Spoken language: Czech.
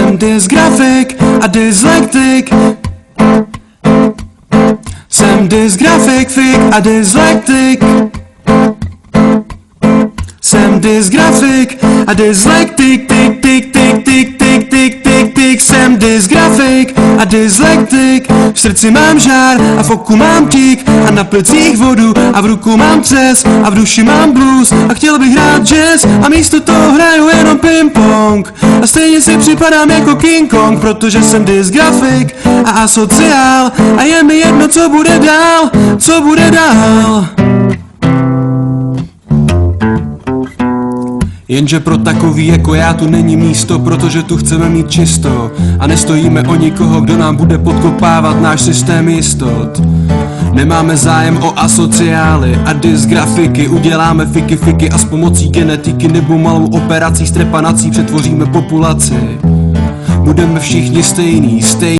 Jsem dysgrafik a dyslektik. Jsem dysgrafik, fik a dyslektik. Jsem dysgrafik a dyslektik, tik, tik, tik, tik, tik, tik, tik, tik. Jsem dysgrafik a dyslektik. V srdci mám žár a v oku mám tík a na plicích vodu a v ruku mám třes a v duši mám blues a chtěl bych hrát jazz a místo toho hraju jenom ping-pong a stejně si připadám jako King Kong, protože jsem dysgrafik a asociál a je mi jedno, co bude dál, co bude dál. Jenže pro takový jako já tu není místo, protože tu chceme mít čisto a nestojíme o nikoho, kdo nám bude podkopávat náš systém jistot. Nemáme zájem o asociály a dysgrafiky, uděláme fiky a s pomocí genetiky nebo malou operací s trepanací přetvoříme populaci. Budeme všichni stejný.